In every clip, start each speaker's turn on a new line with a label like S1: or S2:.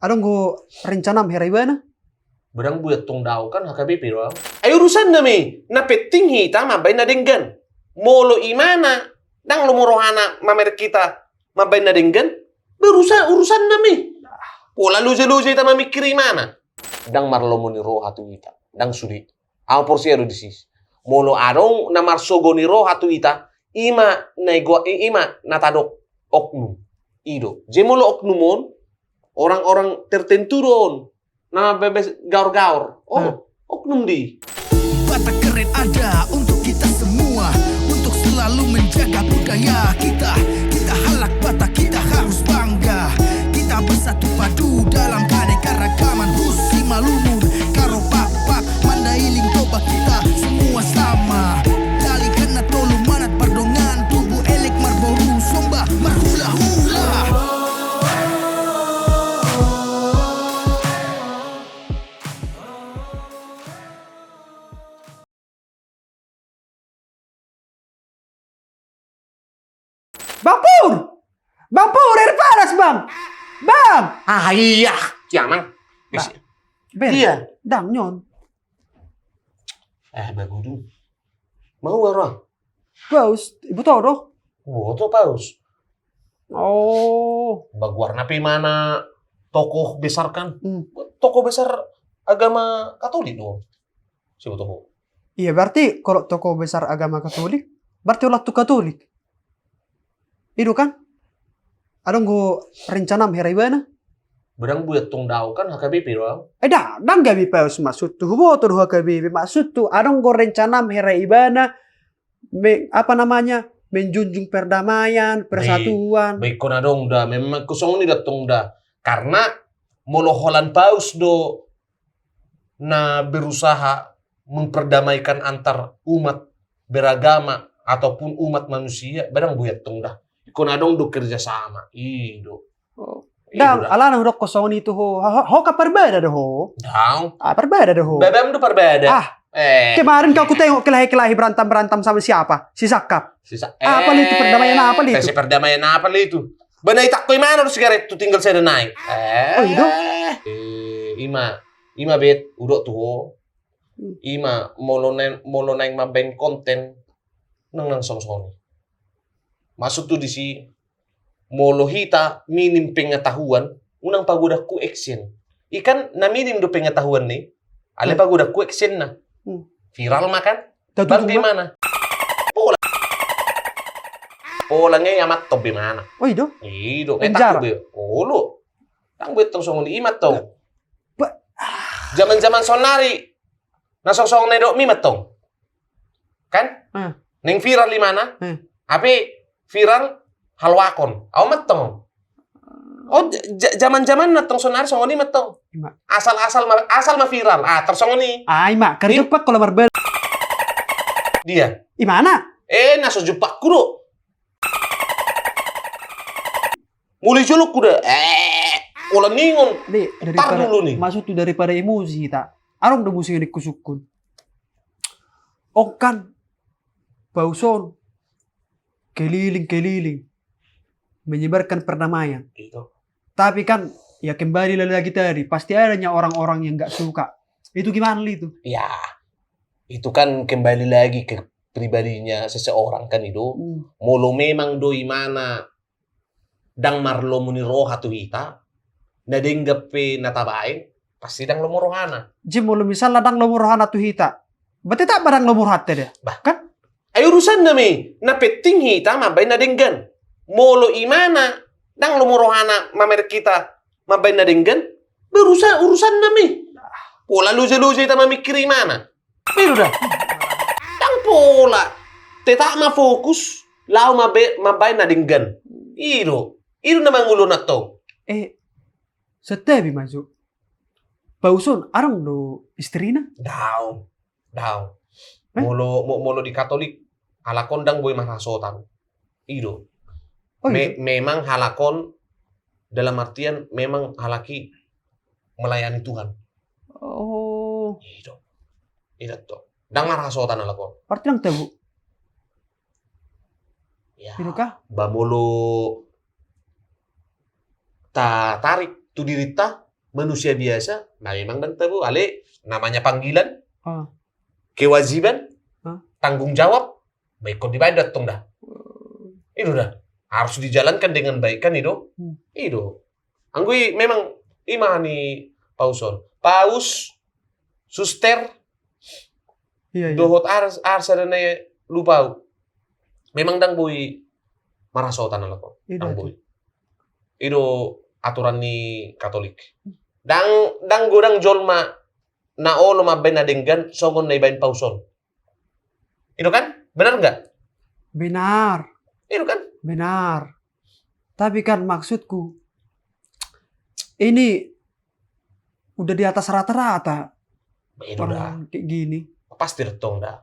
S1: Adong go rencana herai bana.
S2: Berang buat tong daw kan HKBP doang. Ay urusan na mi. Napeting hita mabay na dinggan. Molo imana. Dang lumurohana mamer kita mabay na dinggan. Urusan na mi. Pola luja-luja ita mamikir imana. Dang marlomo ni roh hatu ita. Dang sudi. Ang porsiero disis. Molo arong na marsogo ni roh hatu ita. Ima natadok oknum. Ido. Jemolo oknumon. Orang-orang tertentu ron. Nama bebes gaur-gaur. Oknum di.
S3: Batak keren ada untuk kita semua, untuk selalu menjaga budaya kita. Kita halak Batak, kita harus bangga. Kita bersatu padu dalam keanekaragaman. Husi Malunun, Karo Pak, Mandailing Toba, kita semua sama. Dali kena tolu manat pardongan, tubuh elek marboru somba marhula-hula.
S1: Bang Pur, air panas bang. Bang.
S2: Iya. Ciamang.
S1: Ben.
S2: Iya.
S1: Dang nyon.
S2: Bagudu. Mau orang?
S1: Paus, ibu tahu doh.
S2: Boto paus.
S1: Oh.
S2: Baguarna pi mana tokoh besar kan? Tokoh besar agama Katolik dong. Siapa tokoh?
S1: Iya berarti kalau tokoh besar agama Katolik, berarti ulah tu Katolik. Itu kan? Adong go rencana herai bana.
S2: Berang buat tong daw kan HKBP doang.
S1: Dang gabi paus maksud tu boto doh HKBP maksud tu adong go rencana herai bana. Menjunjung perdamaian, persatuan.
S2: Baik kona dong dah. Memang kusong ni datong dah. Karena moloholan paus do na berusaha memperdamaikan antar umat beragama ataupun umat manusia. Berang buat tong dah. Kona dong do kerja sama. Ido.
S1: Dang, alana hudok kosong itu ho ka perbeda dah ho.
S2: Dang.
S1: Perbeda dah ho.
S2: Bebem do perbeda.
S1: Kemarin kau tengok kelahi berantem sama siapa? Si Sakap. Apa itu perdamaian apa itu?
S2: Si perdamaian apa itu? Benai tak koi mana sigaret tu tinggal saya naik.
S1: Oh itu?
S2: Ima bet udok tuh. Ima molo naik maben konten nang song-song. Masuk tuh di si molo hita minim pengetahuan unang pagoda ku action. Ikan na minim do pengetahuan nih. Ale pagoda ku action na. Viral makan? Bagaimana? Polanya yamat to bimana?
S1: Oh itu?
S2: Ido, etak be. Lo. Tang bet tong song ni imat tong. Zaman-zaman sonari. Na song nedok mi matong. Kan? Neng viral di mana? Ape viral halwakon. Aw matong. Oh, zaman-zaman natong sonari song ni matong. Asal ma viral. Tersong ni.
S1: Mak, kerja pak kalau berbeda.
S2: Dia.
S1: Mana?
S2: Naso jupak kuro. Mulai juluk kuda. Ulang ningon. Tar dulu nih.
S1: Maksud tuh daripada emosi tak. Arong udah musim ini kusukun. Kan. Pauson. Keliling. Menyebarkan perdamaian.
S2: Itu.
S1: Tapi kan, ya kembali lagi tadi, pasti adanya orang-orang yang gak suka. Itu gimana itu?
S2: Ya, itu kan kembali lagi ke pribadinya seseorang kan itu. Molo memang doi mana dang marlo muni roha tu hita, nadenggape natabain, pasti dang lomo rohana.
S1: Jim, molo misalnya dang lomo rohana tu hita, berarti tak barang lomo hati dia?
S2: Bahkan, ay urusan na mi, napeting hita mabay nadenggan. Molo imana, dang lomo rohana mamer kita mabay nadenggan, urusan na mi. Pola luja-luja ita mamikir imana. Pero dah. Dang pola. Teta ma fokus, lao mabay nadenggan. Iro namang ulo na to.
S1: Setebi masuk. Pauson, arang lo istrina?
S2: Daw. Molo di Katolik, halakon dang boy marasotan. Iro. Memang halakon dalam artian memang halaki melayani Tuhan.
S1: Oh.
S2: Iro to. Dang marasotan halakon.
S1: Arti lang tabu.
S2: Ya.
S1: Iro kah?
S2: Bamolo tarik tu dirita manusia biasa, nah memang dan tahu, ale namanya panggilan,
S1: Ah.
S2: kewajiban,
S1: Hah?
S2: tanggung jawab, baik kau dibayar datang dah. Itu dah. Harus dijalankan dengan baik kan itu. Itu. Anggui memang imani pauson. Paus, suster,
S1: Iya, iya.
S2: dohot arsadana lupa. Memang dang bui marasotan ala ko.
S1: Iya,
S2: Dang
S1: itu.
S2: bui. Itu aturan ni Katolik. Dang godang jolma na olo mabay na denggan songon na ibayin pauson. Itu kan? Benar nggak?
S1: Benar.
S2: Itu kan?
S1: Benar. Tapi kan maksudku, ini udah di atas rata-rata
S2: Itu dah.
S1: orang kayak gini.
S2: Pasti retong dah.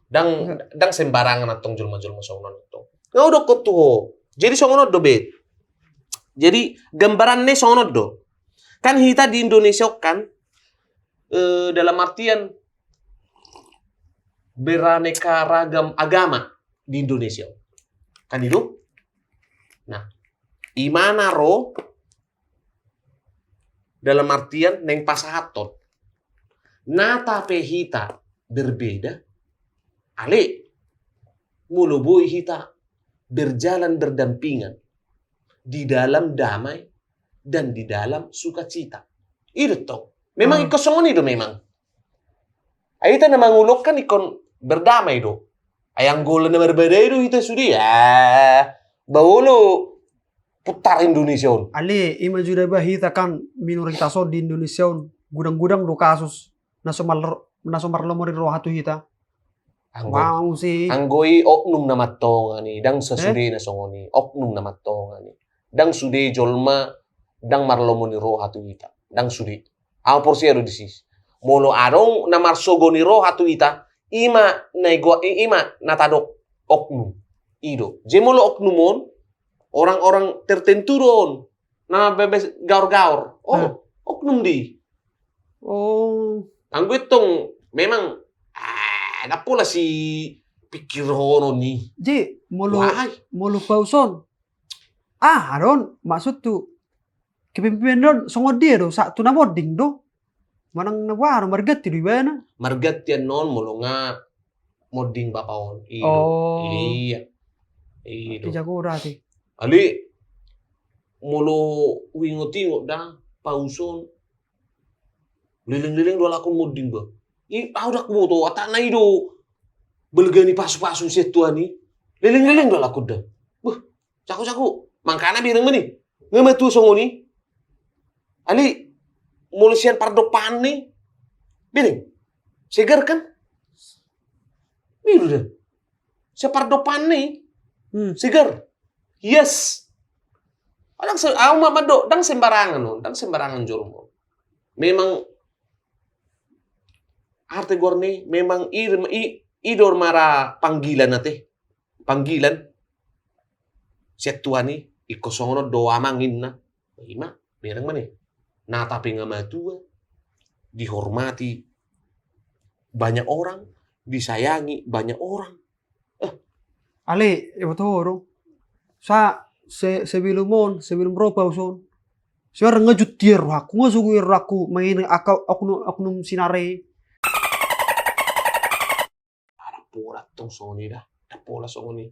S2: Dang sembarangan atong julma-julma songonon itu. Nggak udah tuh. Jadi songonon do bet. Jadi gambarannya songonon do. Kan kita di Indonesia kan dalam artian beraneka ragam agama di Indonesia. Kan itu? Nah, imana ro dalam artian neng pasahaton. Nata pehita berbeda. Ale mulubui hita berjalan berdampingan di dalam damai dan di dalam sukacita. Itu toh. Memang ikut songon itu memang. Aita na mangulok kan ikon berdamai do. Ayang golan na berbeda itu kita sudah ya. Bawolo putar Indonesia on.
S1: Ale, ima juda bahita kan minoritas di Indonesia gudang-gudang do kasus nasomar lomori rohatu hita. Wow sih.
S2: Anggoi oknum na matonga ni dang sasude na songoni oknum na matonga ni dang sude jolma dang marlomoni rohatu ita dang sude ang porsi ado disis molo arong na marsogoni rohatu ita ima natadok oknum ido jemolo oknumon orang-orang tertentu ron na bebes gaur-gaur oknum di anggoi tong memang ada pula si pikir hono ni.
S1: Ji, mulu pauson. Aron, maksud tu kepemimpinan songod dia do, satu na moding do. Manang nawaro margati do ibana.
S2: Margati non mulu nga moding bapaon. Ido. Iya. Ido.
S1: Jago rati.
S2: Ali mulu wingo-tingo da pauson. Liling-liling do lakon moding ba. Audak mo to, ata na ido. Belgani pasu-pasu siya tuan ni. Liling-liling do lakon da. Buh, cako-cako. Mangkana birang mani. Ngamatu songo ni. Ali, mulusian pardopan ni. Biling. Segar kan? Biru dah. Siya pardopan ni. Segar. Yes. Dang sembarangan no. Dang sembarangan jormo. Memang arte gorni memang idor mara panggilan nate. Panggilan. Siya tuan ni. Ikosongono doa mangin na. Ima. Berang mana? Natapi nga matua. Dihormati. Banyak orang. Disayangi banyak orang.
S1: Ale, toro. Sebelum ropa uson. Siya ngajut tier aku. Ngasuguir aku. Main oknum sinare.
S2: Pola tong soni dah. Dah pola soni.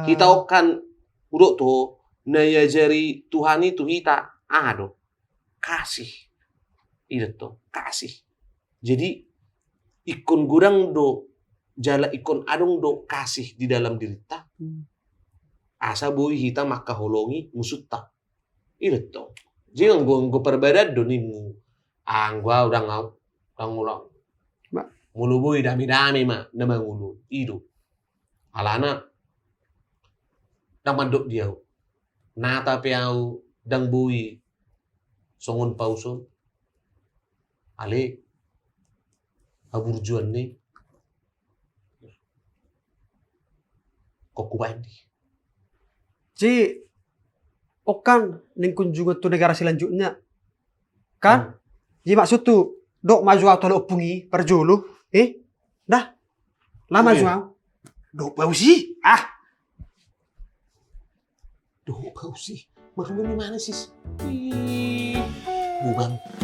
S2: Kita okan udah to naya jari Tuhan itu kita kasih. Itu to kasih. Jadi ikon gurang do jala ikon adong do kasih di dalam diri ta. Asa boy hita maka holongi musutta. Itu to. Jangan go perbedaan do nimu. Gua udah ngulang. Muluboy dami-dami na mangulo. Ido. Alana. Dang mandok dia. Nata piao dang bui. Songon pauson. Ale. Aburjuan ni. Kokubain di.
S1: Ji, okan ning kunjungan tu negara selanjutnya. Kan? Ji maksud tu, dok maju atau lo pungi perjulu. Dah. Lama jual.
S2: Dok pausi. Dok pausi. Maklum ni mana sis? bang.